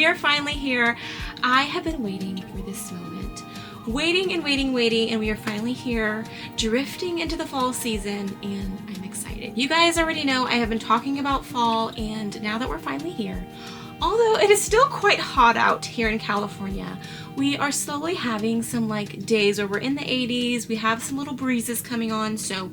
are finally here. I have been waiting for this moment. Waiting and waiting, and we are finally here, drifting into the fall season, and I'm excited. You guys already know I have been talking about fall, and now that we're finally here, although it is still quite hot out here in California, we are slowly having some like days where we're in the 80s, we have some little breezes coming on, so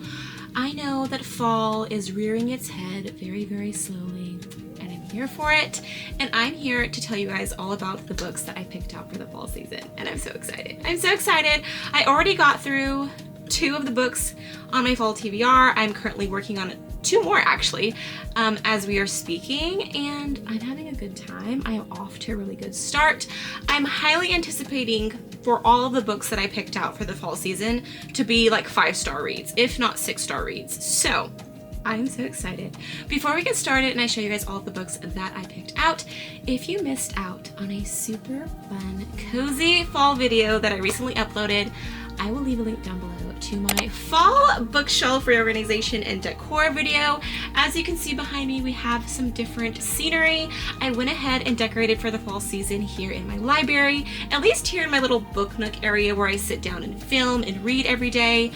I know that fall is rearing its head very, very slowly, and I'm here for it, and I'm here to tell you guys all about the books that I picked out for the fall season, and I'm so excited. I'm so excited. I already got through 2 of the books on my fall TBR. I'm currently working on 2 more actually, as we are speaking, and I'm having a good time. I am off to a really good start. I'm highly anticipating for all of the books that I picked out for the fall season to be like 5-star reads, if not 6-star reads. So I'm so excited. Before we get started and I show you guys all of the books that I picked out, if you missed out on a super fun, cozy fall video that I recently uploaded, I will leave a link down below to my fall bookshelf reorganization and decor video. As you can see behind me, we have some different scenery. I went ahead and decorated for the fall season here in my library, at least here in my little book nook area where I sit down and film and read every day.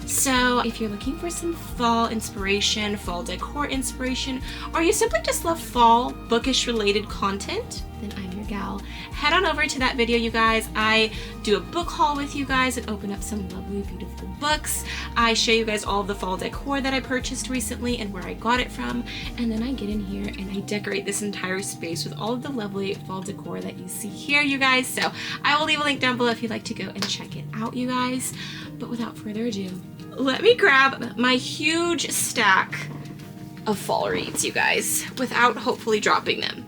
So if you're looking for some fall inspiration, fall decor inspiration, or you simply just love fall bookish related content, then I'm your gal. Head on over to that video, you guys. I do a book haul with you guys and open up some lovely, beautiful books. I show you guys all of the fall decor that I purchased recently and where I got it from. And then I get in here and I decorate this entire space with all of the lovely fall decor that you see here, you guys. So I will leave a link down below if you'd like to go and check it out, you guys. But without further ado, let me grab my huge stack of fall reads, you guys, without hopefully dropping them.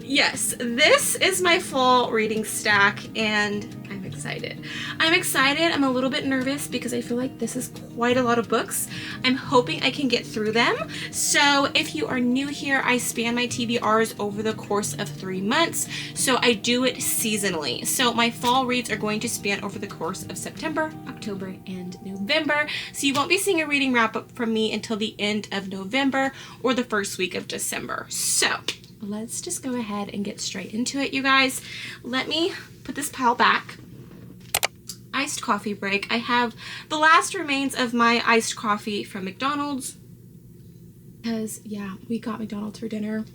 Yes, this is my fall reading stack, and I'm excited. I'm excited. I'm a little bit nervous because I feel like this is quite a lot of books. I'm hoping I can get through them. So if you are new here, I span my TBRs over the course of 3 months. So I do it seasonally. So my fall reads are going to span over the course of September, October, and November. So you won't be seeing a reading wrap up from me until the end of November or the first week of December. So let's just go ahead and get straight into it, you guys. Let me put this pile back. Iced coffee break. I have the last remains of my iced coffee from McDonald's because, yeah, we got McDonald's for dinner.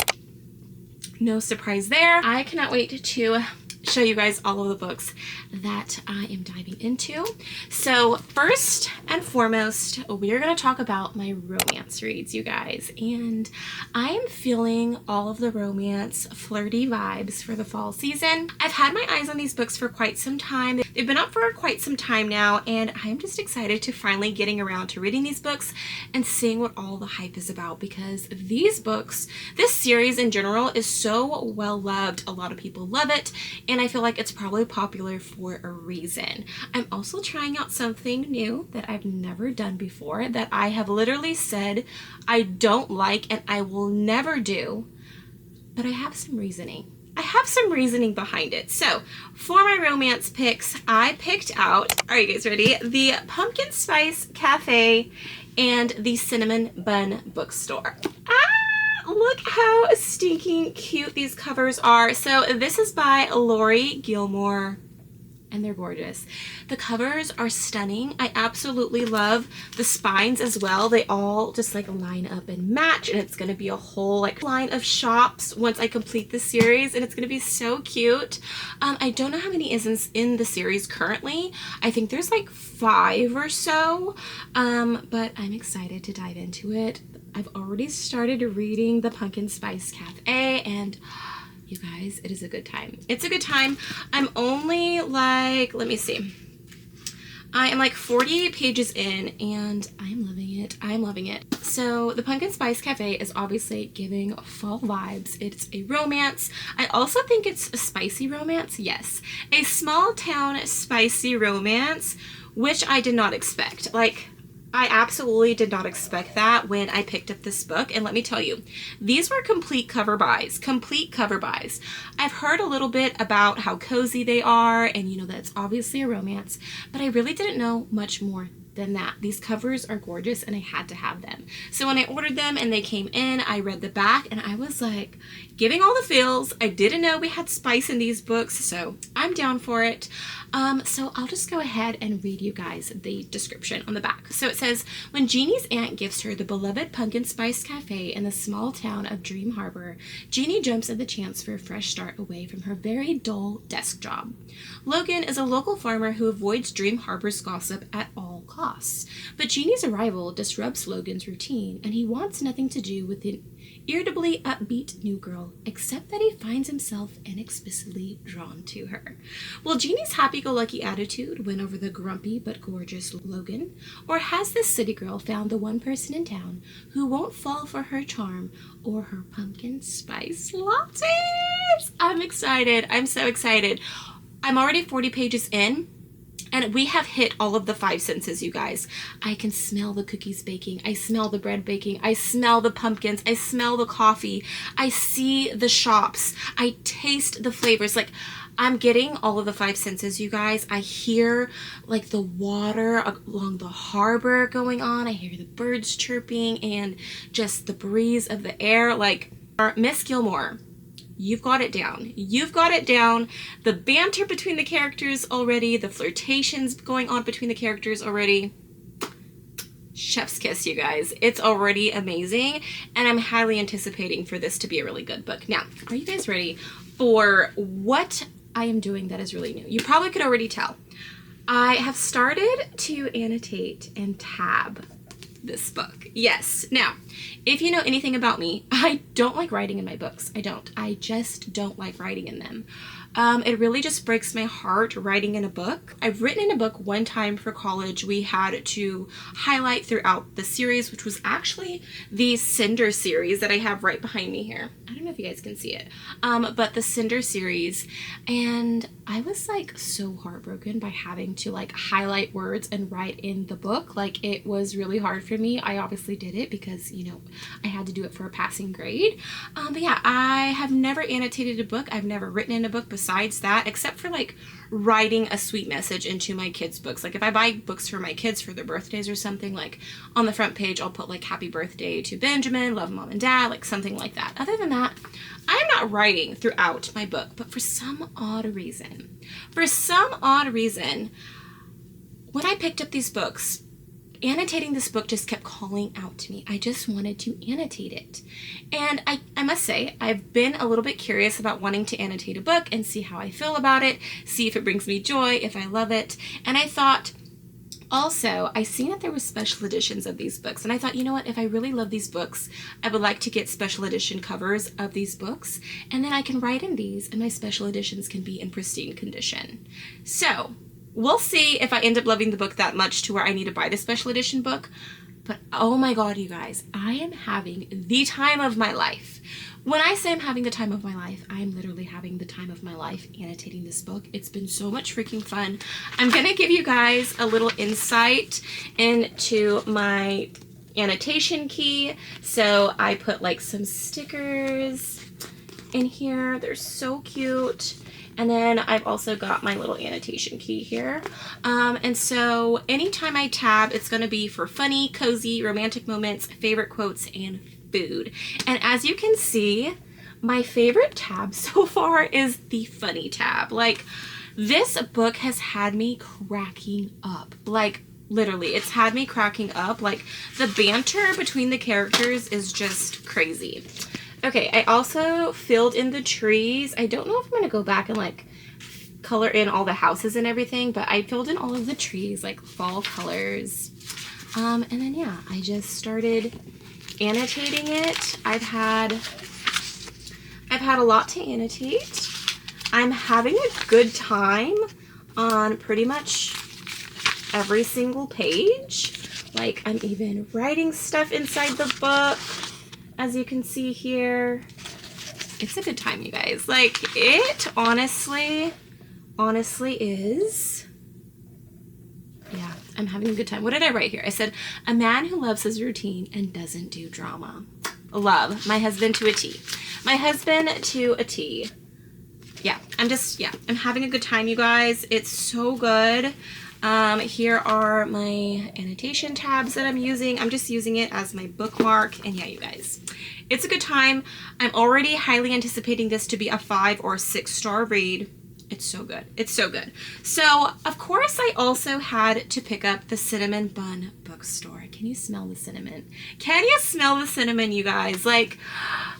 No surprise there. I cannot wait to show you guys all of the books that I am diving into. So first and foremost, we are going to talk about my romance reads, you guys, and I am feeling all of the romance flirty vibes for the fall season. I've had my eyes on these books for quite some time. They've been up for quite some time now, and I'm just excited to finally getting around to reading these books and seeing what all the hype is about, because these books, this series in general, is so well loved. A lot of people love it, and I feel like it's probably popular for a reason. I'm also trying out something new that I've never done before, that I have literally said I don't like and I will never do, but I have some reasoning. I have some reasoning behind it. So for my romance picks, I picked out, are you guys ready? The Pumpkin Spice Cafe and the Cinnamon Bun Bookstore. Look how stinking cute these covers are. So this is by Lori Gilmore, and they're gorgeous. The covers are stunning. I absolutely love the spines as well. They all just like line up and match, and it's going to be a whole like line of shops once I complete the series, and it's going to be so cute. I don't know how many is in the series currently. I think there's like 5 or so, but I'm excited to dive into it. I've already started reading the Pumpkin Spice Cafe, and you guys, it is a good time. It's a good time. I'm only like, let me see. I am like 40 pages in, and I'm loving it. I'm loving it. So the Pumpkin Spice Cafe is obviously giving fall vibes. It's a romance. I also think it's a spicy romance. Yes, a small town spicy romance, which I did not expect. Like, I absolutely did not expect that when I picked up this book, and let me tell you, these were complete cover buys. I've heard a little bit about how cozy they are, and you know, that's obviously a romance, but I really didn't know much more than that. These covers are gorgeous and I had to have them. So when I ordered them and they came in, I read the back and I was like giving all the feels. I didn't know we had spice in these books, so I'm down for it. So I'll just go ahead and read you guys the description on the back. So it says, when Jeannie's aunt gives her the beloved pumpkin spice cafe in the small town of Dream Harbor, Jeannie jumps at the chance for a fresh start away from her very dull desk job. Logan is a local farmer who avoids Dream Harbor's gossip at all costs. But Jeannie's arrival disrupts Logan's routine, and he wants nothing to do with an irritably upbeat new girl, except that he finds himself inexplicably drawn to her. Will Jeannie's happy-go-lucky attitude win over the grumpy but gorgeous Logan? Or has this city girl found the one person in town who won't fall for her charm or her pumpkin spice lattes? I'm excited. I'm so excited. I'm already 40 pages in. And we have hit all of the 5 senses, you guys. I can smell the cookies baking. I smell the bread baking. I smell the pumpkins. I smell the coffee. I see the shops. I taste the flavors. Like, I'm getting all of the 5 senses, you guys. I hear like the water along the harbor going on. I hear the birds chirping and just the breeze of the air. Like, Miss Gilmore, you've got it down. You've got it down. The banter between the characters already, the flirtations going on between the characters already. Chef's kiss, you guys. It's already amazing, and I'm highly anticipating for this to be a really good book. Now, are you guys ready for what I am doing that is really new? You probably could already tell. I have started to annotate and tab this book. Yes. Now, if you know anything about me, I don't like writing in my books. I don't. I just don't like writing in them. It really just breaks my heart writing in a book. I've written in a book one time for college. We had to highlight throughout the series, which was actually the Cinder series that I have right behind me here. I don't know if you guys can see it, but the Cinder series. And I was like so heartbroken by having to like highlight words and write in the book. Like, it was really hard for me. I obviously did it because, you know, I had to do it for a passing grade. But yeah, I have never annotated a book. I've never written in a book besides that, except for like writing a sweet message into my kids' books. Like, if I buy books for my kids for their birthdays or something, like on the front page I'll put like happy birthday to Benjamin, love mom and dad, like something like that. Other than that, I'm not writing throughout my book. But for some odd reason, when I picked up these books, annotating this book just kept calling out to me. I just wanted to annotate it. And I must say, I've been a little bit curious about wanting to annotate a book and see how I feel about it, see if it brings me joy, if I love it. And I thought, also, I seen that there was special editions of these books, and I thought, you know what, if I really love these books, I would like to get special edition covers of these books, and then I can write in these, and my special editions can be in pristine condition. So, we'll see if I end up loving the book that much to where I need to buy the special edition book. But oh my god, you guys, I am having the time of my life. When I say I'm having the time of my life, I'm literally having the time of my life annotating this book. It's been so much freaking fun. I'm gonna give you guys a little insight into my annotation key. So I put like some stickers in here. They're so cute. And then I've also got my little annotation key here. And so anytime I tab, it's going to be for funny, cozy, romantic moments, favorite quotes, and food. And as you can see, my favorite tab so far is the funny tab. Like, this book has had me cracking up. Like, literally, it's had me cracking up. Like, the banter between the characters is just crazy. Okay, I also filled in the trees. I don't know if I'm going to go back and like color in all the houses and everything, but I filled in all of the trees, like fall colors. And then yeah, I just started annotating it. I've had a lot to annotate. I'm having a good time on pretty much every single page. Like, I'm even writing stuff inside the book. As you can see here, it's a good time, you guys. Like, it honestly is. Yeah, I'm having a good time. What did I write here? I said, a man who loves his routine and doesn't do drama. Love. My husband to a T. My husband to a T. Yeah, I'm having a good time, you guys. It's so good. Here are my annotation tabs that I'm using. I'm just using it as my bookmark. And yeah, you guys, it's a good time. I'm already highly anticipating this to be a 5 or 6 star read. It's so good. It's so good. So, of course, I also had to pick up the Cinnamon Bun Bookstore. Can you smell the cinnamon? Can you smell the cinnamon, you guys? Like,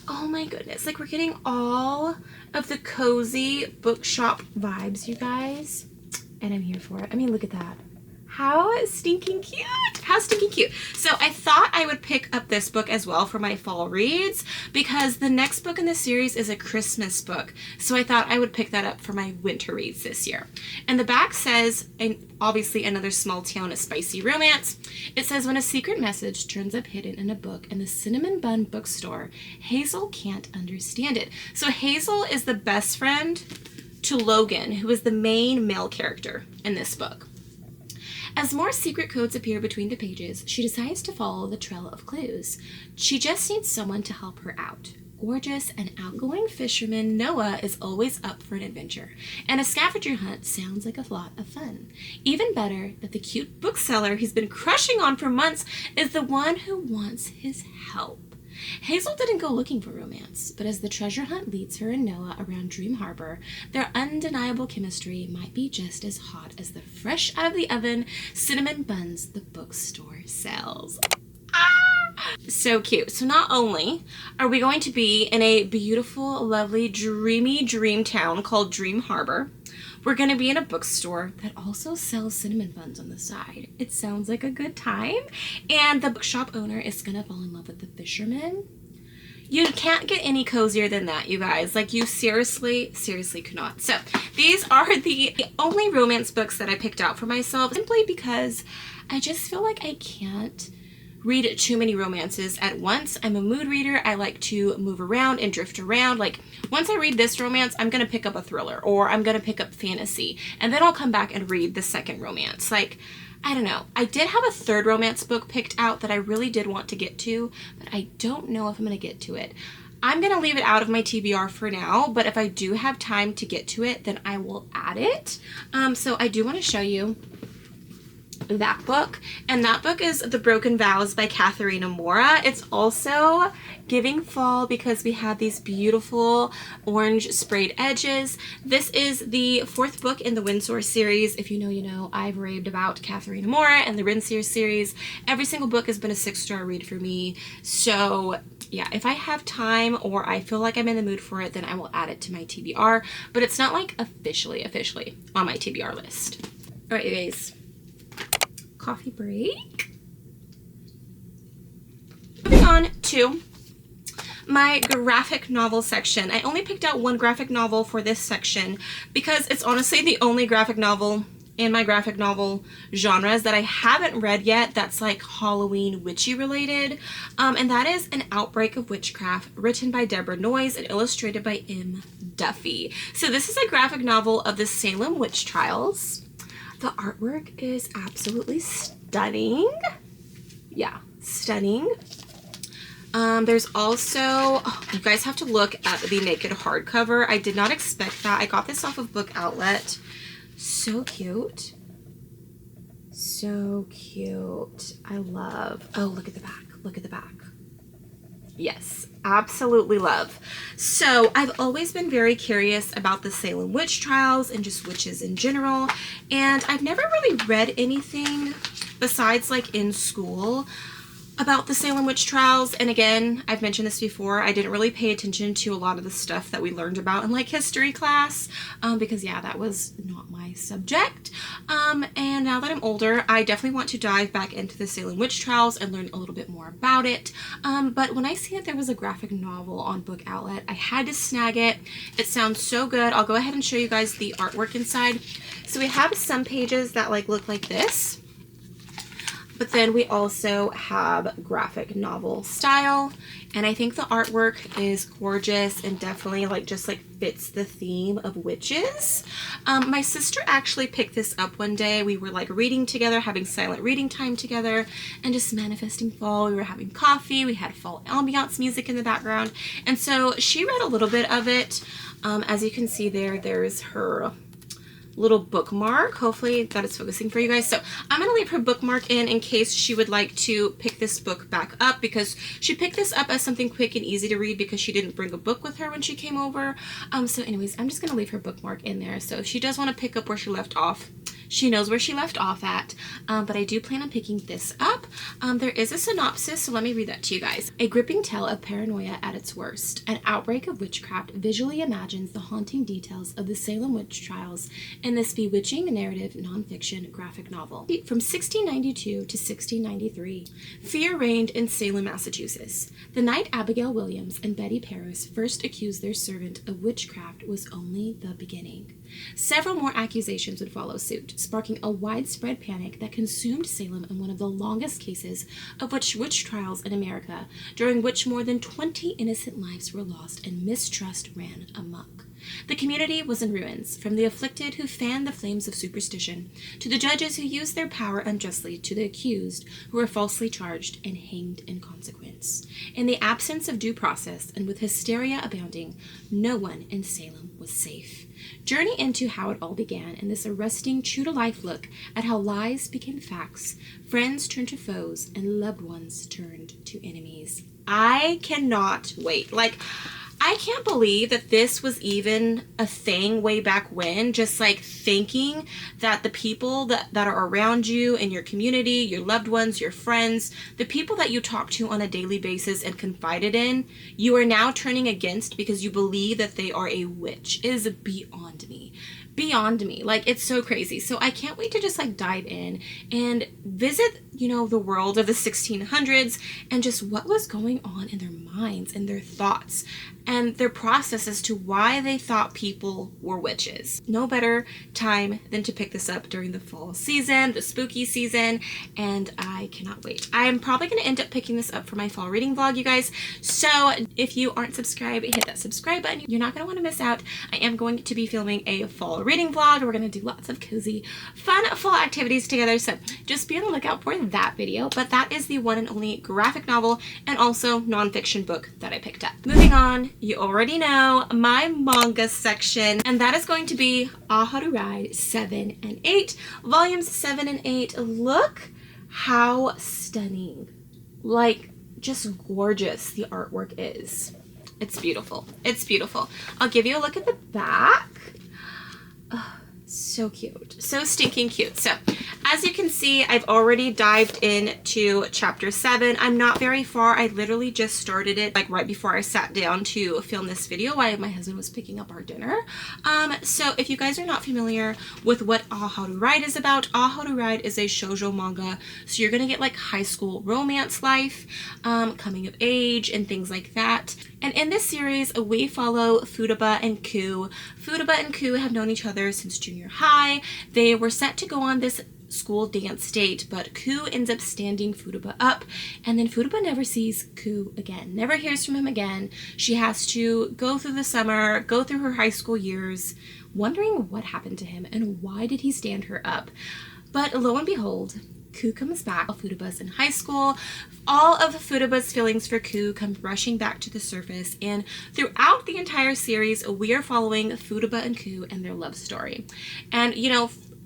oh my goodness. Like, we're getting all of the cozy bookshop vibes, you guys. And I'm here for it. I mean, look at that. How stinking cute. How stinking cute. So I thought I would pick up this book as well for my fall reads because the next book in the series is a Christmas book. So I thought I would pick that up for my winter reads this year. And the back says, and obviously another small town, a spicy romance. It says, when a secret message turns up hidden in a book in the Cinnamon Bun Bookstore, Hazel can't understand it. So Hazel is the best friend to Logan, who is the main male character in this book. As more secret codes appear between the pages, she decides to follow the trail of clues. She just needs someone to help her out. Gorgeous and outgoing fisherman Noah is always up for an adventure, and a scavenger hunt sounds like a lot of fun. Even better that the cute bookseller he's been crushing on for months is the one who wants his help. Hazel didn't go looking for romance, but as the treasure hunt leads her and Noah around Dream Harbor, their undeniable chemistry might be just as hot as the fresh out of the oven cinnamon buns the bookstore sells. So cute. So not only are we going to be in a beautiful, lovely, dreamy dream town called Dream Harbor, we're going to be in a bookstore that also sells cinnamon buns on the side. It sounds like a good time. And the bookshop owner is going to fall in love with the fisherman. You can't get any cozier than that, you guys. Like, you seriously could not. So these are the only romance books that I picked out for myself, simply because I just feel like I can't read too many romances at once. I'm a mood reader. I like to move around and drift around. Like, once I read this romance, I'm going to pick up a thriller, or I'm going to pick up fantasy, and then I'll come back and read the second romance. Like, I don't know. I did have a third romance book picked out that I really did want to get to, but I don't know if I'm going to get to it. I'm going to leave it out of my TBR for now, but if I do have time to get to it, then I will add it. So I do want to show you that book, and that book is The Broken Vows by Katharina Mora. It's also giving fall because we have these beautiful orange sprayed edges. This is the 4th book in the Windsor series. If you know, you know. I've raved about Katharina Mora and the Windsor series. Every single book has been a 6-star read for me. So yeah, if I have time or I feel like I'm in the mood for it, then I will add it to my TBR, but it's not like officially on my TBR list. All right, you guys. Coffee break. Moving on to my graphic novel section. I only picked out one graphic novel for this section because it's honestly the only graphic novel in my graphic novel genres that I haven't read yet that's like Halloween witchy related. And that is An Outbreak of Witchcraft, written by Deborah Noyes and illustrated by M. Duffy. So this is a graphic novel of the Salem witch trials. The artwork is absolutely stunning. Yeah, stunning. There's also, oh, you guys have to look at the naked hardcover. I did not expect that. I got this off of Book Outlet. So cute. So cute. I love, oh, look at the back. Look at the back. Yes, absolutely love. So I've always been very curious about the Salem witch trials and just witches in general. And I've never really read anything besides like in school about the Salem witch trials. And again, I've mentioned this before, I didn't really pay attention to a lot of the stuff that we learned about in like history class, because yeah, that was not my subject. And now that I'm older, I definitely want to dive back into the Salem witch trials and learn a little bit more about it. But when I see that there was a graphic novel on Book Outlet, I had to snag it. It sounds so good. I'll go ahead and show you guys the artwork inside. So we have some pages that like look like this. But then we also have graphic novel style, and I think the artwork is gorgeous and definitely like just like fits the theme of witches. My sister actually picked this up one day. We were like reading together, having silent reading time together, and just manifesting fall. We were having coffee, we had fall ambiance music in the background, and so she read a little bit of it. As you can see there, there's her little bookmark. Hopefully that is focusing for you guys. So I'm going to leave her bookmark in case she would like to pick this book back up, because she picked this up as something quick and easy to read because she didn't bring a book with her when she came over. So anyways, I'm just going to leave her bookmark in there. So if she does want to pick up where she left off, she knows where she left off at, but I do plan on picking this up. There is a synopsis, so let me read that to you guys. A gripping tale of paranoia at its worst. An outbreak of witchcraft visually imagines the haunting details of the Salem witch trials in this bewitching narrative nonfiction graphic novel. From 1692 to 1693, fear reigned in Salem, Massachusetts. The night Abigail Williams and Betty Paris first accused their servant of witchcraft was only the beginning. Several more accusations would follow suit, sparking a widespread panic that consumed Salem in one of the longest cases of witch trials in America, during which more than 20 innocent lives were lost and mistrust ran amok. The community was in ruins, from the afflicted who fanned the flames of superstition, to the judges who used their power unjustly, to the accused who were falsely charged and hanged in consequence. In the absence of due process, and with hysteria abounding, no one in Salem was safe. Journey into how it all began in this arresting, true-to-life look at how lies became facts, friends turned to foes, and loved ones turned to enemies. I cannot wait. I can't believe that this was even a thing way back when, just thinking that the people that are around you in your community, your loved ones, your friends, the people that you talk to on a daily basis and confided in, you are now turning against because you believe that they are a witch. It is beyond me. Beyond me. It's so crazy. So I can't wait to just dive in and visit, the world of the 1600s and just what was going on in their minds and their thoughts and their process as to why they thought people were witches. No better time than to pick this up during the fall season, the spooky season, and I cannot wait. I'm probably going to end up picking this up for my fall reading vlog, you guys. So if you aren't subscribed, hit that subscribe button. You're not going to want to miss out. I am going to be filming a fall reading vlog. We're going to do lots of cozy, fun fall activities together. So just be on the lookout for that video. But that is the one and only graphic novel and also nonfiction book that I picked up. Moving on, you already know my manga section, and that is going to be Owlcrate 7 and 8. Volumes 7 and 8. Look how stunning. Just gorgeous the artwork is. It's beautiful. It's beautiful. I'll give you a look at the back. Oh, so cute. So stinking cute. So as you can see, I've already dived into chapter 7. I'm not very far. I literally just started it right before I sat down to film this video while my husband was picking up our dinner. So if you guys are not familiar with what Owlcrate is about, Owlcrate is a shoujo manga. So you're going to get high school romance life, coming of age and things like that. And in this series, we follow Futaba and Ku. Futaba and Ku have known each other since junior high. They were set to go on this school dance date, but Ku ends up standing Futaba up, and then Futaba never sees Ku again, never hears from him again. She has to go through the summer, go through her high school years, wondering what happened to him and why did he stand her up. But lo and behold, Ku comes back. Futaba's in high school. All of Futaba's feelings for Ku come rushing back to the surface, and throughout the entire series, we are following Futaba and Ku and their love story. And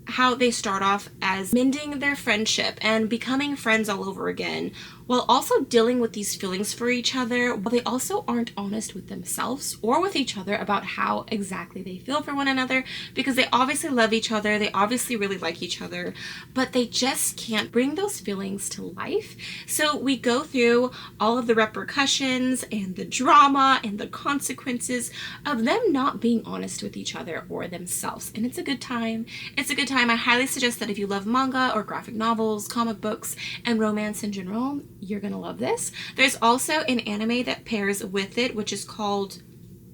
how they start off as mending their friendship and becoming friends all over again, while also dealing with these feelings for each other, while they also aren't honest with themselves or with each other about how exactly they feel for one another, because they obviously love each other, they obviously really like each other, but they just can't bring those feelings to life. So we go through all of the repercussions and the drama and the consequences of them not being honest with each other or themselves, and it's a good time. It's a good time. I highly suggest that if you love manga or graphic novels, comic books, and romance in general, you're gonna love this. There's also an anime that pairs with it, which is called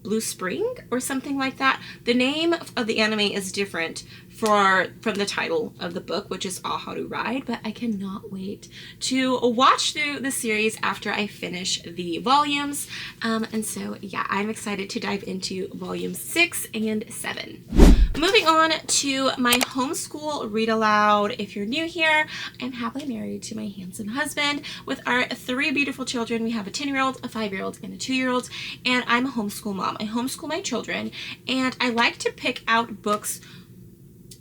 Blue Spring or something like that. The name of the anime is different from the title of the book, which is Owlcrate, but I cannot wait to watch through the series after I finish the volumes. And so yeah, I'm excited to dive into volumes 6 and 7. Moving on to my homeschool read aloud. If you're new here, I'm happily married to my handsome husband with our 3 beautiful children. We have a 10-year-old, a 5-year-old, and a 2-year-old, and I'm a homeschool mom. I homeschool my children, and I like to pick out books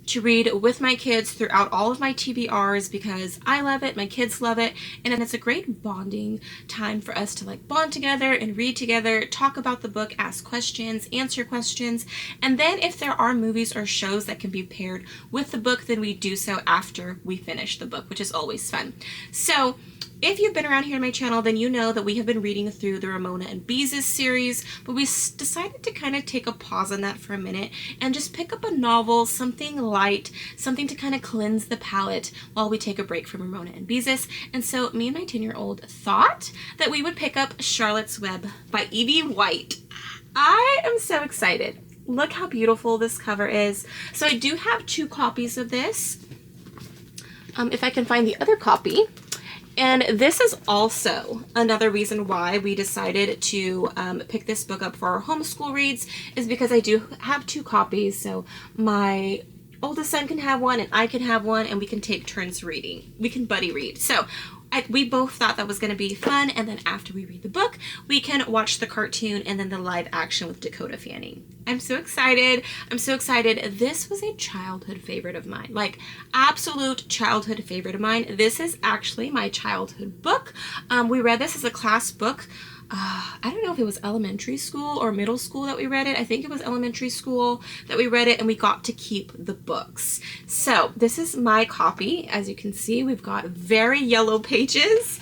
to read with my kids throughout all of my TBRs because I love it, my kids love it, and it's a great bonding time for us to like bond together and read together, talk about the book, ask questions, answer questions, and then if there are movies or shows that can be paired with the book, then we do so after we finish the book, which is always fun. So if you've been around here on my channel, then you know that we have been reading through the Ramona and Beezus series, but we decided to kind of take a pause on that for a minute and just pick up a novel, something light, something to kind of cleanse the palate while we take a break from Ramona and Beezus. And so me and my 10-year-old thought that we would pick up Charlotte's Web by Evie White. I am so excited. Look how beautiful this cover is. So I do have 2 copies of this. If I can find the other copy. And this is also another reason why we decided to pick this book up for our homeschool reads, is because I do have 2 copies. So my oldest son can have one and I can have one, and we can take turns reading. We can buddy read. So we both thought that was going to be fun, and then after we read the book, we can watch the cartoon and then the live action with Dakota Fanning. I'm so excited. I'm so excited. This was a childhood favorite of mine, like absolute childhood favorite of mine. This is actually my childhood book. We read this as a class book. I don't know if it was elementary school or middle school that we read it. I think it was elementary school that we read it, and we got to keep the books. So this is my copy. As you can see, we've got very yellow pages,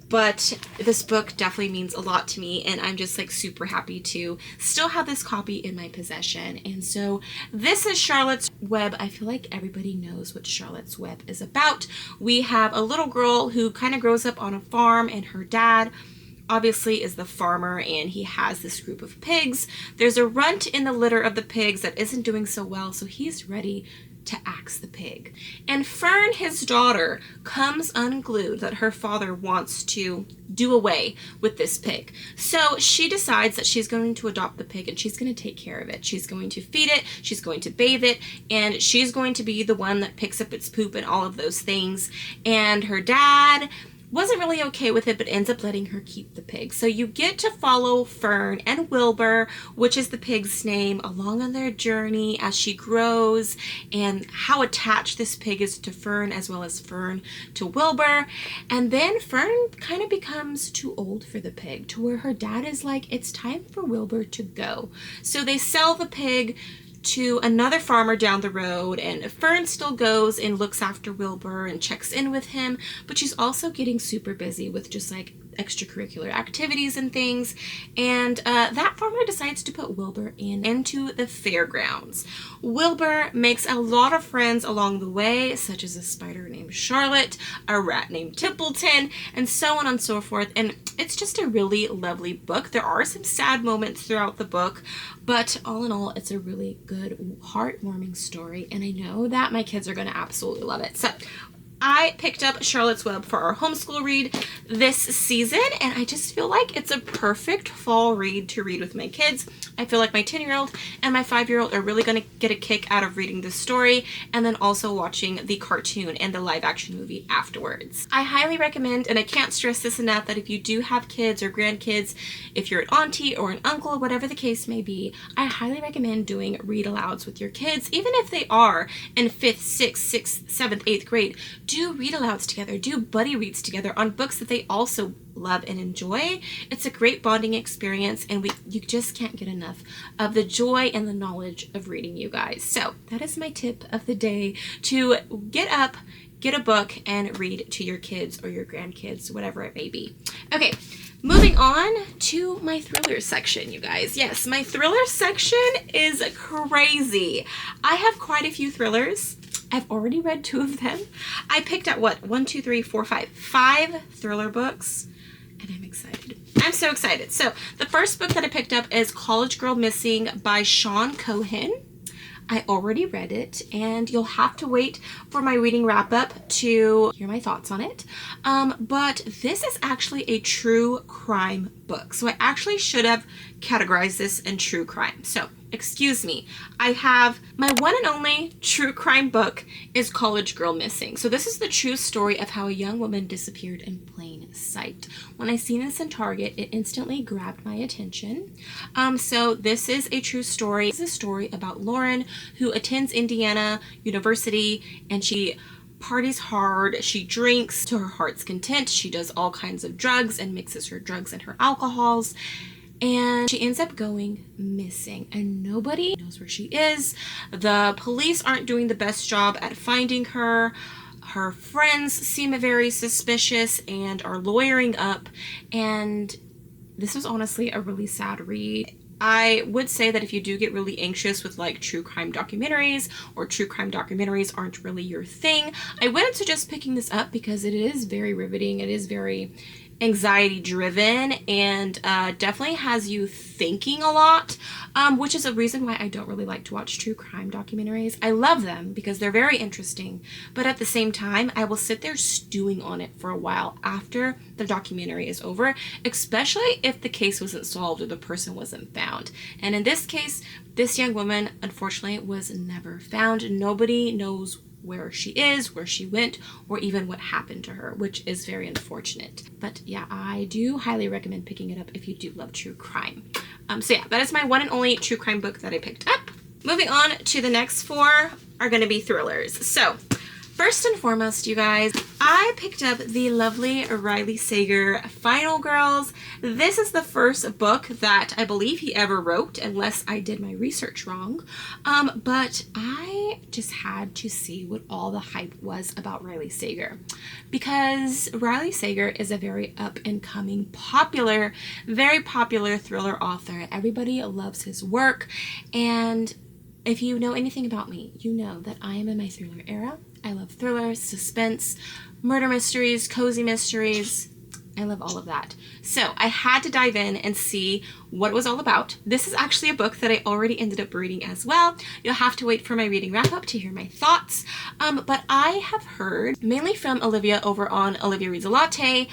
but this book definitely means a lot to me, and I'm just like super happy to still have this copy in my possession. And so this is Charlotte's Web. I feel like everybody knows what Charlotte's Web is about. We have a little girl who kind of grows up on a farm, and her dad obviously is the farmer, and he has this group of pigs. There's a runt in the litter of the pigs that isn't doing so well, so he's ready to axe the pig. And Fern, his daughter, comes unglued that her father wants to do away with this pig. So she decides that she's going to adopt the pig, and she's going to take care of it. She's going to feed it, she's going to bathe it, and she's going to be the one that picks up its poop and all of those things. And her dad wasn't really okay with it, but ends up letting her keep the pig. So you get to follow Fern and Wilbur, which is the pig's name, along on their journey as she grows, and how attached this pig is to Fern, as well as Fern to Wilbur. And then Fern kind of becomes too old for the pig, to where her dad is like, it's time for Wilbur to go. So they sell the pig to another farmer down the road, and Fern still goes and looks after Wilbur and checks in with him, but she's also getting super busy with just like extracurricular activities and things. And that farmer decides to put Wilbur into the fairgrounds. Wilbur makes a lot of friends along the way, such as a spider named Charlotte, a rat named Templeton, and so on and so forth. And it's just a really lovely book. There are some sad moments throughout the book, but all in all, it's a really good, heartwarming story, and I know that my kids are going to absolutely love it. So I picked up Charlotte's Web for our homeschool read this season, and I just feel like it's a perfect fall read to read with my kids. I feel like my 10-year-old and my 5-year-old are really going to get a kick out of reading this story, and then also watching the cartoon and the live action movie afterwards. I highly recommend, and I can't stress this enough, that if you do have kids or grandkids, if you're an auntie or an uncle, whatever the case may be, I highly recommend doing read alouds with your kids, even if they are in 5th, 6th, 7th, 8th grade. Do read alouds together, do buddy reads together on books that they also love and enjoy. It's a great bonding experience, and you just can't get enough of the joy and the knowledge of reading, you guys. So that is my tip of the day, to get up, get a book, and read to your kids or your grandkids, whatever it may be. Okay, moving on to my thriller section, you guys. Yes, my thriller section is crazy. I have quite a few thrillers. I've already read 2 of them. I picked out, what, 1, 2, 3, 4, 5 thriller books, and I'm excited. I'm so excited. So the first book that I picked up is College Girl Missing by Sean Cohen. I already read it, and you'll have to wait for my reading wrap-up to hear my thoughts on it. But this is actually a true crime book. So I actually should have categorized this in true crime. So excuse me, I have my one and only true crime book is College Girl Missing. So this is the true story of how a young woman disappeared in plain sight. When I seen this in Target, it instantly grabbed my attention. So this is a true story. It's a story about Lauren, who attends Indiana University, and she parties hard, she drinks to her heart's content, she does all kinds of drugs and mixes her drugs and her alcohols, and she ends up going missing and nobody knows where she is. The police aren't doing the best job at finding her. Her friends seem very suspicious and are lawyering up, and this was honestly a really sad read. I would say that if you do get really anxious with like true crime documentaries, or true crime documentaries aren't really your thing, I wouldn't suggest picking this up because it is very riveting. It is very anxiety driven, and definitely has you thinking a lot, which is a reason why I don't really like to watch true crime documentaries. I love them because they're very interesting, but at the same time I will sit there stewing on it for a while after the documentary is over, especially if the case wasn't solved or the person wasn't found. And in this case, this young woman unfortunately was never found. Nobody knows where she is, where she went, or even what happened to her, which is very unfortunate. But yeah, I do highly recommend picking it up if you do love true crime. So yeah, that is my one and only true crime book that I picked up. Moving on to the next four are going to be thrillers. So first and foremost, you guys, I picked up the lovely Riley Sager Final Girls. This is the first book that I believe he ever wrote, unless I did my research wrong. But I just had to see what all the hype was about Riley Sager, because Riley Sager is a very up-and-coming, popular, very popular thriller author. Everybody loves his work, and if you know anything about me, you know that I am in my thriller era. I love thrillers, suspense, murder mysteries, cozy mysteries. I love all of that. So I had to dive in and see what it was all about. This is actually a book that I already ended up reading as well. You'll have to wait for my reading wrap up to hear my thoughts. But I have heard, mainly from Olivia over on Olivia Reads a Latte,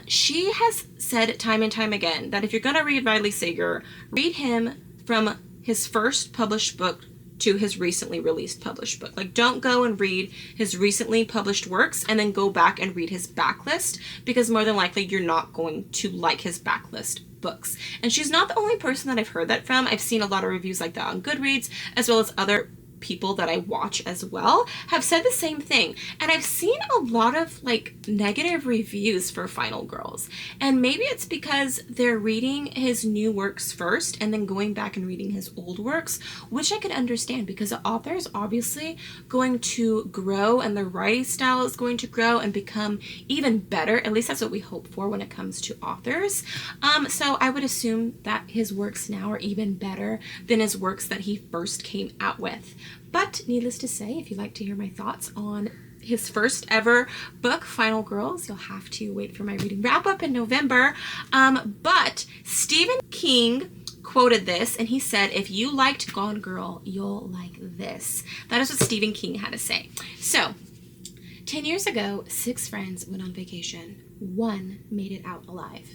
she has said time and time again that if you're going to read Riley Sager, read him from his first published book to his recently released published book. Like, don't go and read his recently published works and then go back and read his backlist, because more than likely you're not going to like his backlist books. And she's not the only person that I've heard that from. I've seen a lot of reviews like that on Goodreads, as well as other people that I watch as well have said the same thing. And I've seen a lot of like negative reviews for Final Girls, and maybe it's because they're reading his new works first and then going back and reading his old works, which I could understand, because the author is obviously going to grow and the writing style is going to grow and become even better. At least that's what we hope for when it comes to authors. So I would assume that his works now are even better than his works that he first came out with. But needless to say, if you'd like to hear my thoughts on his first ever book, Final Girls, you'll have to wait for my reading wrap up in November. But Stephen King quoted this, and he said, if you liked Gone Girl, you'll like this. That is what Stephen King had to say. So 10 years ago, 6 friends went on vacation. 1 made it out alive.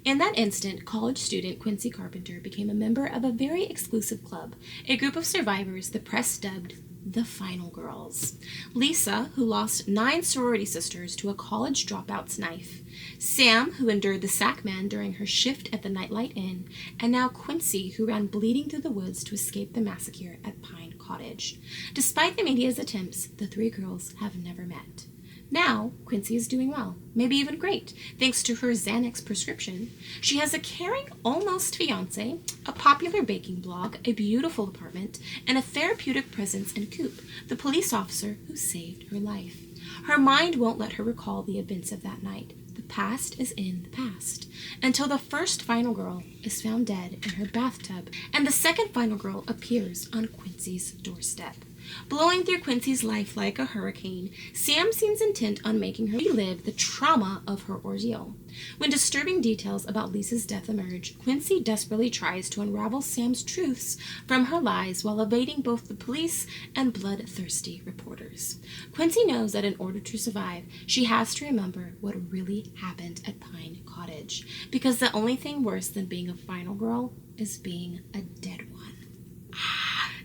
In that instant, college student Quincy Carpenter became a member of a very exclusive club, a group of survivors the press dubbed the Final Girls. Lisa, who lost 9 sorority sisters to a college dropout's knife. Sam, who endured the sack man during her shift at the Nightlight Inn. And now Quincy, who ran bleeding through the woods to escape the massacre at Pine Cottage. Despite the media's attempts, the 3 girls have never met. Now, Quincy is doing well, maybe even great, thanks to her Xanax prescription. She has a caring almost fiancé, a popular baking blog, a beautiful apartment, and a therapeutic presence in Coop, the police officer who saved her life. Her mind won't let her recall the events of that night. The past is in the past, until the first final girl is found dead in her bathtub, and the second final girl appears on Quincy's doorstep. Blowing through Quincy's life like a hurricane, Sam seems intent on making her relive the trauma of her ordeal. When disturbing details about Lisa's death emerge, Quincy desperately tries to unravel Sam's truths from her lies while evading both the police and bloodthirsty reporters. Quincy knows that in order to survive, she has to remember what really happened at Pine Cottage, because the only thing worse than being a final girl is being a dead one.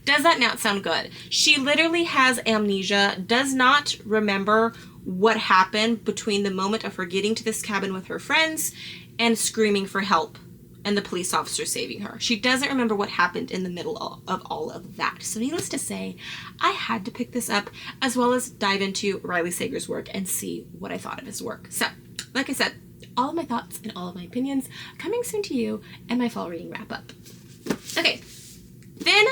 Does that not sound good? She literally has amnesia, does not remember what happened between the moment of her getting to this cabin with her friends and screaming for help and the police officer saving her. She doesn't remember what happened in the middle of all of that. So needless to say, I had to pick this up as well as dive into Riley Sager's work and see what I thought of his work. So, like I said, all of my thoughts and all of my opinions coming soon to you and my fall reading wrap up. Okay, then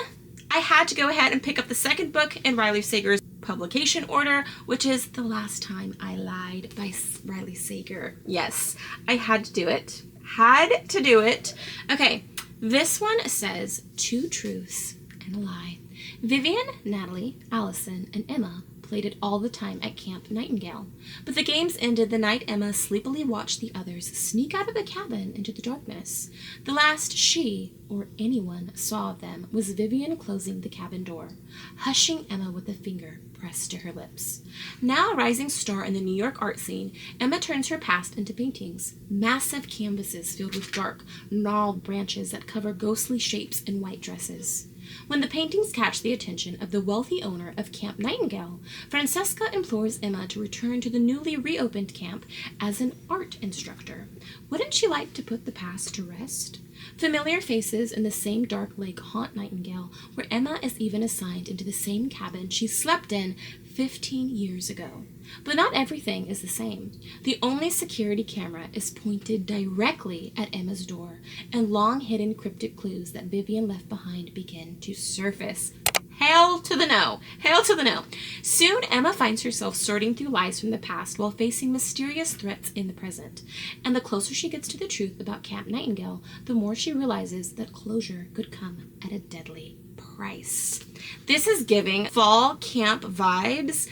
I had to go ahead and pick up the second book in Riley Sager's publication order, which is The Last Time I Lied by Riley Sager. Yes, I had to do it. Had to do it. Okay, this one says 2 truths and a lie. Vivian, Natalie, Allison, and Emma played it all the time at Camp Nightingale, but the games ended the night Emma sleepily watched the others sneak out of the cabin into the darkness. The last she, or anyone, saw of them was Vivian closing the cabin door, hushing Emma with a finger pressed to her lips. Now a rising star in the New York art scene, Emma turns her past into paintings, massive canvases filled with dark, gnarled branches that cover ghostly shapes in white dresses. When the paintings catch the attention of the wealthy owner of Camp Nightingale, Francesca implores Emma to return to the newly reopened camp as an art instructor. Wouldn't she like to put the past to rest? Familiar faces in the same dark lake haunt Nightingale, where Emma is even assigned into the same cabin she slept in 15 years ago. But not everything is the same. The only security camera is pointed directly at Emma's door, and long-hidden cryptic clues that Vivian left behind begin to surface. Hail to the no! Hail to the no! Soon, Emma finds herself sorting through lies from the past while facing mysterious threats in the present. And the closer she gets to the truth about Camp Nightingale, the more she realizes that closure could come at a deadly price. This is giving fall camp vibes,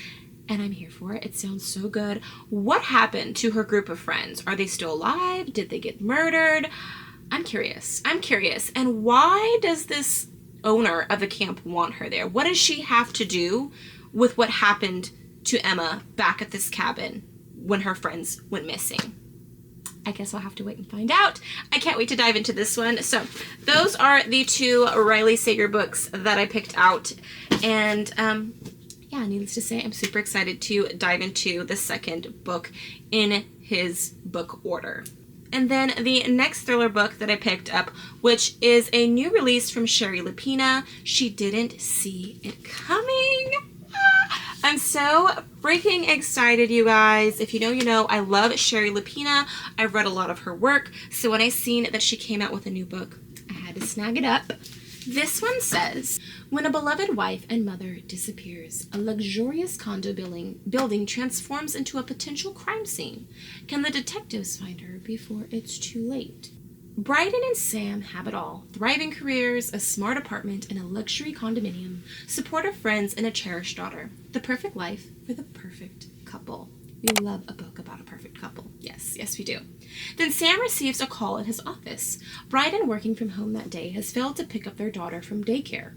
and I'm here for it. It sounds so good. What happened to her group of friends? Are they still alive? Did they get murdered? I'm curious. And why does this owner of the camp want her there? What does she have to do with what happened to Emma back at this cabin when her friends went missing? I guess I'll have to wait and find out. I can't wait to dive into this one. So those are the 2 Riley Sager books that I picked out. And yeah, needless to say, I'm super excited to dive into the second book in his book order. And then the next thriller book that I picked up, which is a new release from Sherry Lapina, She Didn't See It Coming. I'm so freaking excited, you guys. If you know, you know. I love Sherry Lapina. I've read a lot of her work, so when I seen that she came out with a new book, I had to snag it up. This one says, when a beloved wife and mother disappears, a luxurious condo building transforms into a potential crime scene. Can the detectives find her before it's too late? Bryden and Sam have it all. Thriving careers, a smart apartment, and a luxury condominium, supportive friends, and a cherished daughter. The perfect life for the perfect couple. We love a book about a perfect couple. Yes, yes we do. Then Sam receives a call at his office. Bryden, working from home that day, has failed to pick up their daughter from daycare.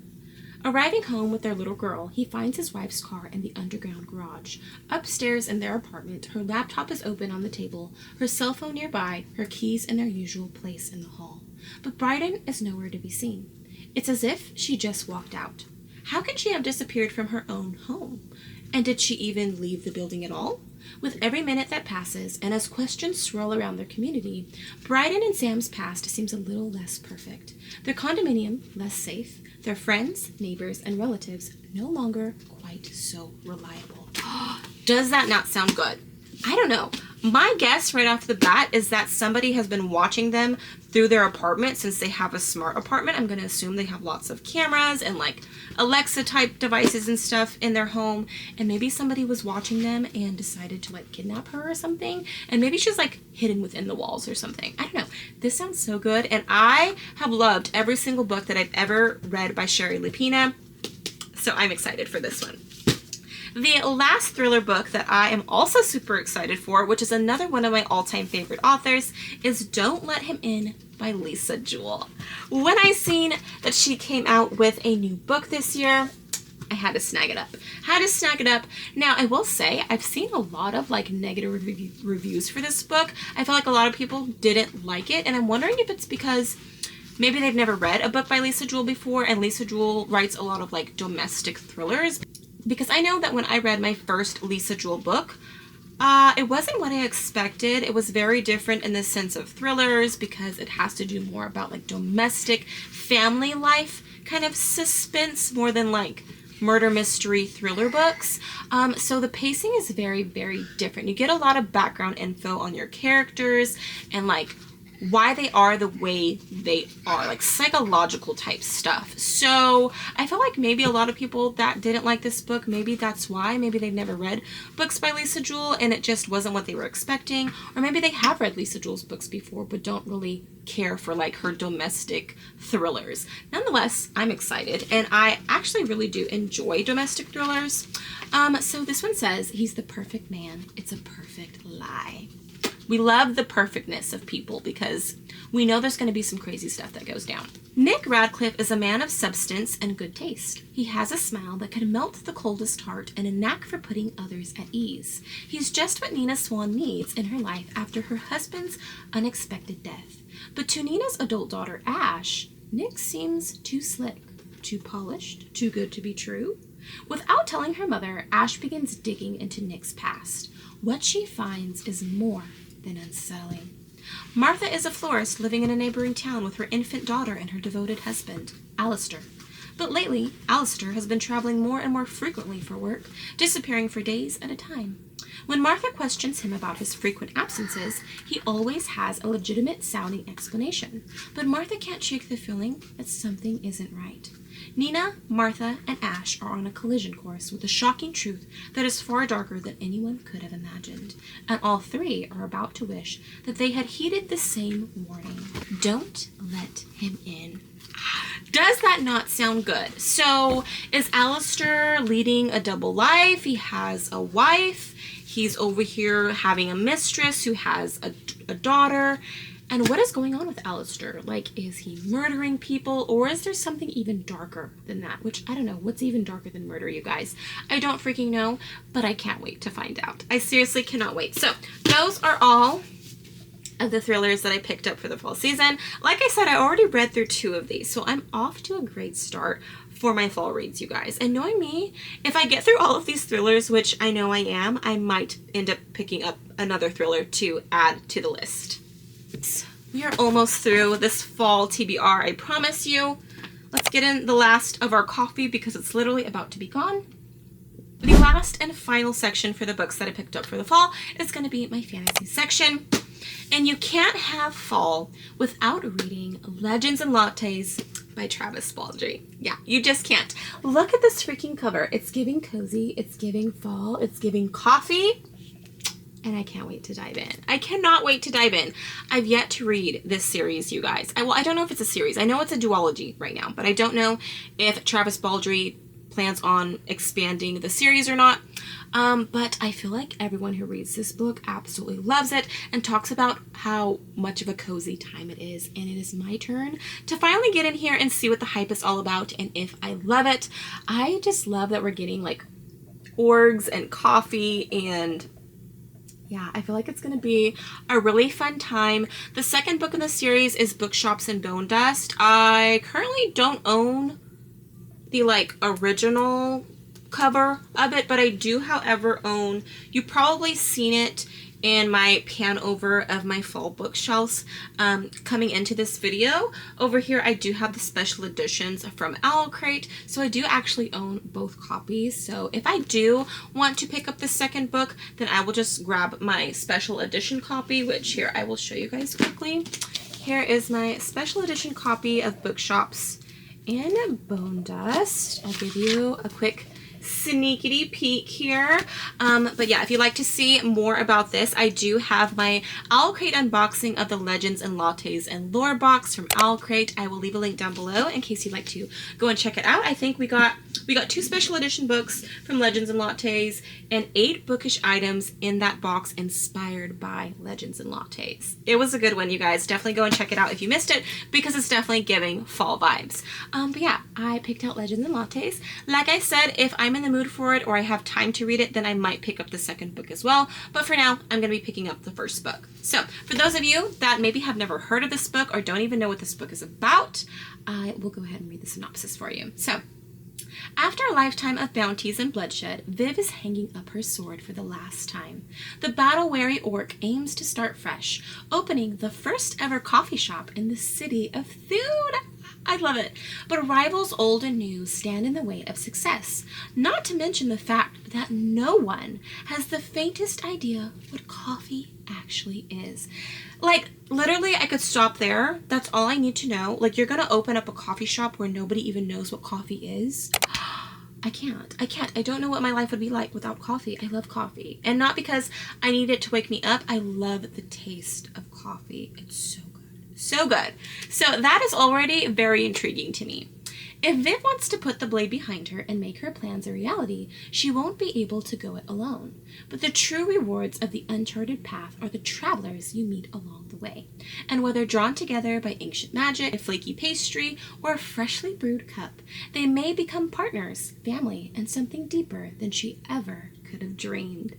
Arriving home with their little girl, he finds his wife's car in the underground garage. Upstairs in their apartment, her laptop is open on the table, her cell phone nearby, her keys in their usual place in the hall. But Bryden is nowhere to be seen. It's as if she just walked out. How could she have disappeared from her own home? And did she even leave the building at all? With every minute that passes, and as questions swirl around their community, Bryden and Sam's past seems a little less perfect. Their condominium less safe, their friends, neighbors, and relatives no longer quite so reliable. Does that not sound good? I don't know. My guess right off the bat is that somebody has been watching them through their apartment. Since they have a smart apartment, I'm going to assume they have lots of cameras and like Alexa type devices and stuff in their home, and maybe somebody was watching them and decided to like kidnap her or something, and maybe she's like hidden within the walls or something. I don't know. This sounds so good, and I have loved every single book that I've ever read by Sherry Lapina, so I'm excited for this one. The last thriller book that I am also super excited for, which is another one of my all-time favorite authors, is Don't Let Him In by Lisa Jewell. When I seen that she came out with a new book this year, I had to snag it up. Now, I will say, I've seen a lot of like negative reviews for this book. I feel like a lot of people didn't like it, and I'm wondering if it's because maybe they've never read a book by Lisa Jewell before, and Lisa Jewell writes a lot of like domestic thrillers. Because I know that when I read my first Lisa Jewell book, it wasn't what I expected. It was very different in the sense of thrillers because it has to do more about like domestic family life kind of suspense more than like murder mystery thriller books. So the pacing is very, very different. You get a lot of background info on your characters and like why they are the way they are, like psychological type stuff. So I feel like maybe a lot of people that didn't like this book, maybe that's why. Maybe they've never read books by Lisa Jewell and it just wasn't what they were expecting. Or maybe they have read Lisa Jewell's books before but don't really care for like her domestic thrillers. Nonetheless, I'm excited and I actually really do enjoy domestic thrillers. So this one says, he's the perfect man. It's a perfect lie. We love the perfectness of people because we know there's going to be some crazy stuff that goes down. Nick Radcliffe is a man of substance and good taste. He has a smile that can melt the coldest heart and a knack for putting others at ease. He's just what Nina Swan needs in her life after her husband's unexpected death. But to Nina's adult daughter, Ash, Nick seems too slick, too polished, too good to be true. Without telling her mother, Ash begins digging into Nick's past. What she finds is more than unsettling. Martha is a florist living in a neighboring town with her infant daughter and her devoted husband, Alistair. But lately, Alistair has been traveling more and more frequently for work, disappearing for days at a time. When Martha questions him about his frequent absences, he always has a legitimate sounding explanation. But Martha can't shake the feeling that something isn't right. Nina, Martha, and Ash are on a collision course with a shocking truth that is far darker than anyone could have imagined. And all three are about to wish that they had heeded the same warning. Don't let him in. Does that not sound good? So is Alistair leading a double life? He has a wife. He's over here having a mistress who has a daughter. And what is going on with Alistair? Like, is he murdering people, or is there something even darker than that? Which, I don't know. What's even darker than murder, you guys? I don't freaking know, but I can't wait to find out. I seriously cannot wait. So, those are all of the thrillers that I picked up for the fall season. Like I said, I already read through 2 of these, so I'm off to a great start for my fall reads, you guys. And knowing me, if I get through all of these thrillers, which I know I am, I might end up picking up another thriller to add to the list. We are almost through this fall TBR, I promise you. Let's get in the last of our coffee because it's literally about to be gone. The last and final section for the books that I picked up for the fall is going to be my fantasy section. And you can't have fall without reading Legends and Lattes by Travis Baldree. Yeah, you just can't. Look at this freaking cover. It's giving cozy, it's giving fall, it's giving coffee. And I can't wait to dive in. I cannot wait to dive in. I've yet to read this series, you guys. I don't know if it's a series. I know it's a duology right now, but I don't know if Travis Baldree plans on expanding the series or not. But I feel like everyone who reads this book absolutely loves it and talks about how much of a cozy time it is. And it is my turn to finally get in here and see what the hype is all about and if I love it. I just love that we're getting like orgs and coffee and yeah, I feel like it's going to be a really fun time. The second book in the series is Bookshops and Bone Dust. I currently don't own the like original cover of it, but I do, however, own, you've probably seen it in my pan over of my fall bookshelves coming into this video. Over here I do have the special editions from Owlcrate, so I do actually own both copies. So if I do want to pick up the second book, then I will just grab my special edition copy, which here I will show you guys quickly. Here is my special edition copy of Bookshops and Bone Dust. I'll give you a quick sneakity peek here. But yeah, if you'd like to see more about this, I do have my Owlcrate unboxing of the Legends and Lattes and Lore box from Owlcrate. I will leave a link down below in case you'd like to go and check it out. I think we got We got 2 special edition books from Legends and Lattes and 8 bookish items in that box inspired by Legends and Lattes. It was a good one, you guys. Definitely go and check it out if you missed it, because it's definitely giving fall vibes. But yeah, I picked out Legends and Lattes. Like I said, if I'm in the mood for it or I have time to read it, then I might pick up the second book as well. But for now, I'm going to be picking up the first book. So for those of you that maybe have never heard of this book or don't even know what this book is about, I will go ahead and read the synopsis for you. So, after a lifetime of bounties and bloodshed, Viv is hanging up her sword for the last time. The battle-weary orc aims to start fresh, opening the first ever coffee shop in the city of Thune. I love it. But rivals old and new stand in the way of success, not to mention the fact that no one has the faintest idea what coffee actually is. Like, literally, I could stop there. That's all I need to know. Like, you're gonna open up a coffee shop where nobody even knows what coffee is? I can't. I don't know what my life would be like without coffee. I love coffee. And not because I need it to wake me up. I love the taste of coffee. It's so good. So good. So that is already very intriguing to me. If Viv wants to put the blade behind her and make her plans a reality, she won't be able to go it alone. But the true rewards of the uncharted path are the travelers you meet along the way. And whether drawn together by ancient magic, a flaky pastry, or a freshly brewed cup, they may become partners, family, and something deeper than she ever could have dreamed.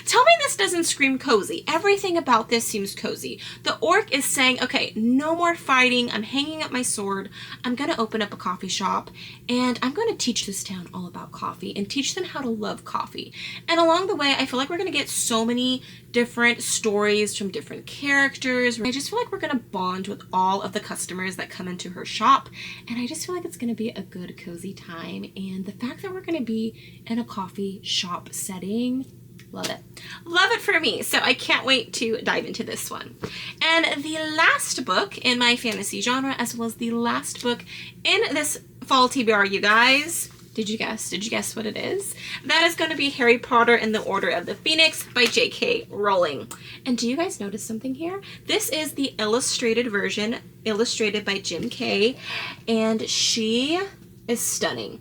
Tell me this doesn't scream cozy. Everything about this seems cozy. The orc is saying, okay, no more fighting. I'm hanging up my sword. I'm going to open up a coffee shop, and I'm going to teach this town all about coffee and teach them how to love coffee. And along the way, I feel like we're going to get so many different stories from different characters. I just feel like we're going to bond with all of the customers that come into her shop, and I just feel like it's going to be a good, cozy time. And the fact that we're going to be in a coffee shop setting, love it. Love it for me. So I can't wait to dive into this one. And the last book in my fantasy genre, as well as the last book in this fall TBR, you guys, did you guess? Did you guess what it is? That is going to be Harry Potter and the Order of the Phoenix by J.K. Rowling. And do you guys notice something here? This is the illustrated version, illustrated by Jim Kay, and she is stunning.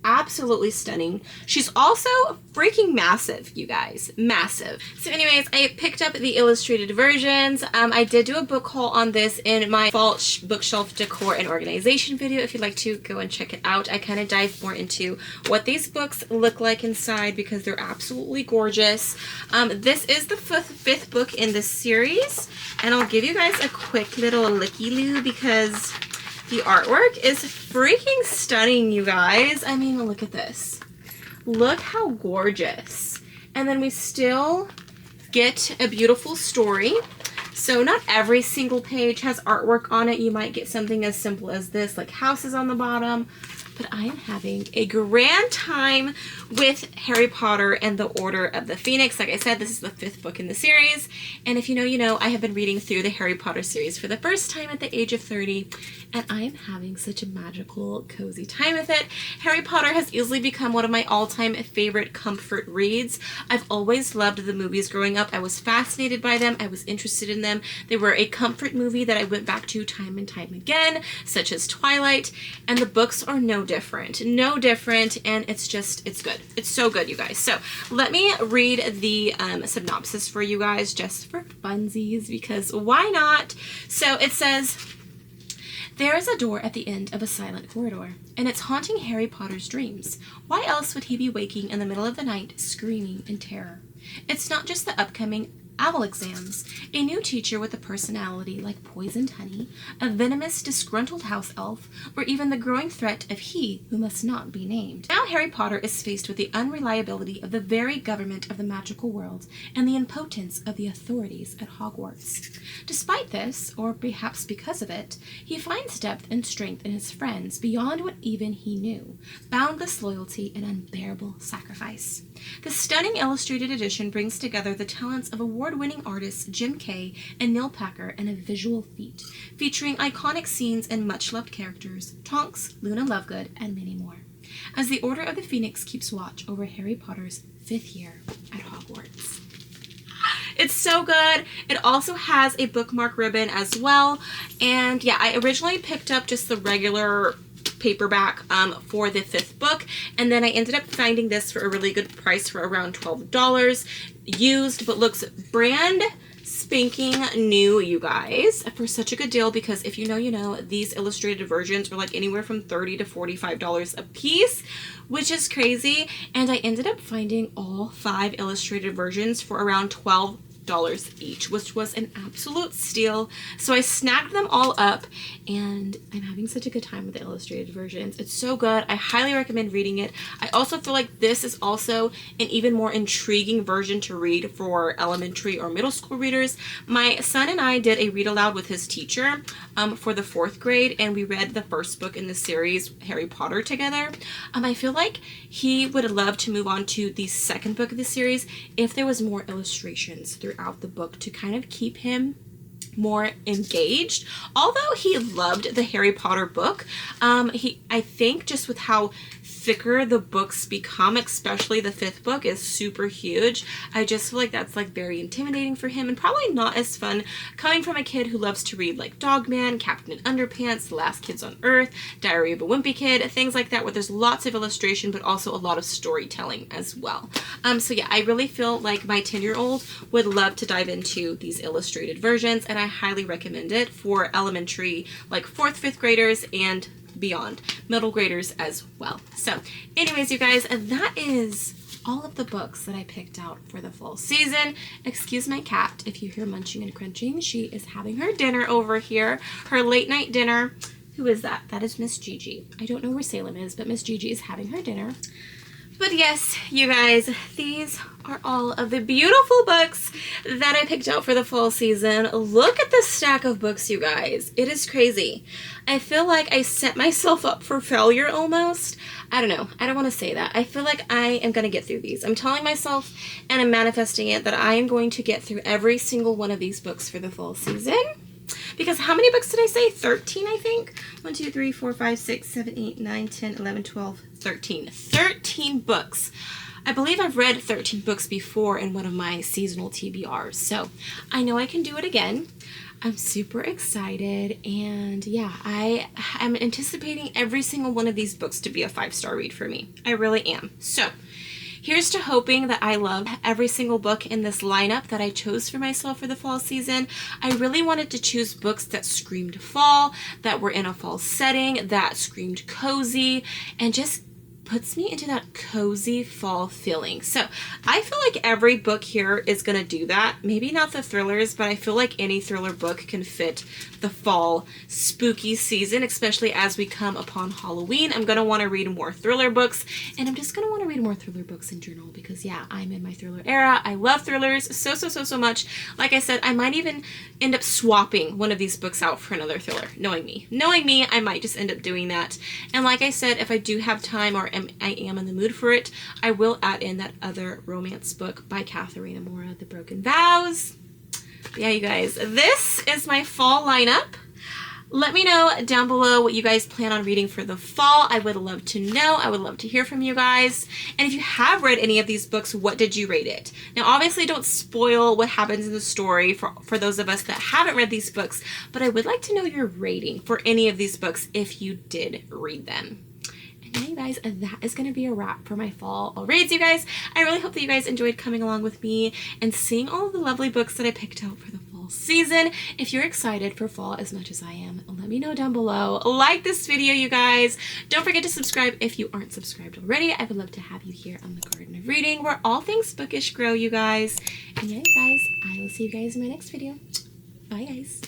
Absolutely stunning. She's also freaking massive, you guys. Massive. So anyways, I picked up the illustrated versions. I did do a book haul on this in my fall bookshelf decor and organization video. If you'd like to go and check it out, I kind of dive more into what these books look like inside because they're absolutely gorgeous. This is the fifth book in this series, and I'll give you guys a quick little looky-loo because the artwork is freaking stunning, you guys. I mean, look at this. Look how gorgeous. And then we still get a beautiful story. So not every single page has artwork on it. You might get something as simple as this, like houses on the bottom. But I am having a grand time with Harry Potter and the Order of the Phoenix. Like I said, this is the 5th book in the series. And if you know, you know, I have been reading through the Harry Potter series for the first time at the age of 30. And I am having such a magical, cozy time with it. Harry Potter has easily become one of my all-time favorite comfort reads. I've always loved the movies growing up. I was fascinated by them. I was interested in them. They were a comfort movie that I went back to time and time again, such as Twilight. And the books are no different, and it's good. It's so good, you guys. So let me read the synopsis for you guys just for funsies, because why not? So it says, there is a door at the end of a silent corridor, and it's haunting Harry Potter's dreams. Why else would he be waking in the middle of the night screaming in terror? It's not just the upcoming owl exams, a new teacher with a personality like poisoned honey, a venomous, disgruntled house elf, or even the growing threat of he who must not be named. Now Harry Potter is faced with the unreliability of the very government of the magical world and the impotence of the authorities at Hogwarts. Despite this, or perhaps because of it, he finds depth and strength in his friends beyond what even he knew, boundless loyalty and unbearable sacrifice. The stunning illustrated edition brings together the talents of award-winning artists Jim Kay and Neil Packer in a visual feat, featuring iconic scenes and much-loved characters, Tonks, Luna Lovegood, and many more, as the Order of the Phoenix keeps watch over Harry Potter's 5th year at Hogwarts. It's so good. It also has a bookmark ribbon as well, and yeah, I originally picked up just the regular paperback for the 5th book, and then I ended up finding this for a really good price for around $12, used, but looks brand spanking new, you guys, for such a good deal, because if you know, you know, these illustrated versions were like anywhere from $30 to $45 a piece, which is crazy. And I ended up finding all 5 illustrated versions for around $12 each, which was an absolute steal. So I snagged them all up, and I'm having such a good time with the illustrated versions. It's so good. I highly recommend reading it. I also feel like this is also an even more intriguing version to read for elementary or middle school readers. My son and I did a read aloud with his teacher for the 4th grade, and we read the 1st book in the series, Harry Potter, together. I feel like he would love to move on to the 2nd book of the series if there was more illustrations throughout the book to kind of keep him more engaged. Although he loved the Harry Potter book, I think just with how thicker the books become, especially the 5th book is super huge, I just feel like that's like very intimidating for him, and probably not as fun coming from a kid who loves to read like Dogman, Captain in Underpants, The Last Kids on Earth, Diary of a Wimpy Kid, things like that, where there's lots of illustration but also a lot of storytelling as well. So yeah, I really feel like my 10-year-old would love to dive into these illustrated versions, and I highly recommend it for elementary, like 4th, 5th graders and beyond, middle graders as well. So anyways, you guys, that is all of the books that I picked out for the fall season. Excuse my cat if you hear munching and crunching. She is having her dinner over here, her late night dinner. Who is that? That is Miss Gigi. I don't know where Salem is, but Miss Gigi is having her dinner. But yes, you guys, these are all of the beautiful books that I picked out for the fall season. Look at the stack of books, you guys. It is crazy. I feel like I set myself up for failure almost. I don't know. I don't want to say that. I feel like I am going to get through these. I'm telling myself, and I'm manifesting it, that I am going to get through every single one of these books for the fall season. Because how many books did I say? 13, I think. 1, 2, 3, 4, 5, 6, 7, 8, 9, 10, 11, 12, 13. 13 books. I believe I've read 13 books before in one of my seasonal TBRs. So I know I can do it again. I'm super excited, and yeah, I'm anticipating every single one of these books to be a 5-star read for me. I really am. So here's to hoping that I love every single book in this lineup that I chose for myself for the fall season. I really wanted to choose books that screamed fall, that were in a fall setting, that screamed cozy, and just puts me into that cozy fall feeling. So I feel like every book here is going to do that. Maybe not the thrillers, but I feel like any thriller book can fit the fall spooky season, especially as we come upon Halloween. I'm going to want to read more thriller books, and I'm just going to want to read more thriller books in general because yeah, I'm in my thriller era. I love thrillers so much. Like I said, I might even end up swapping one of these books out for another thriller. Knowing me, I might just end up doing that. And like I said, if I do have time or I am in the mood for it, I will add in that other romance book by Katharina Mora, The Broken Vows. But yeah, you guys, this is my fall lineup. Let me know down below what you guys plan on reading for the fall. I would love to know. I would love to hear from you guys. And if you have read any of these books, what did you rate it? Now, obviously, don't spoil what happens in the story for those of us that haven't read these books, but I would like to know your rating for any of these books if you did read them. And yeah, you guys, that is going to be a wrap for my fall reads, you guys. I really hope that you guys enjoyed coming along with me and seeing all of the lovely books that I picked out for the fall season. If you're excited for fall as much as I am, let me know down below. Like this video, you guys. Don't forget to subscribe if you aren't subscribed already. I would love to have you here on the Garden of Reading, where all things bookish grow, you guys. And yeah, you guys, I will see you guys in my next video. Bye, guys.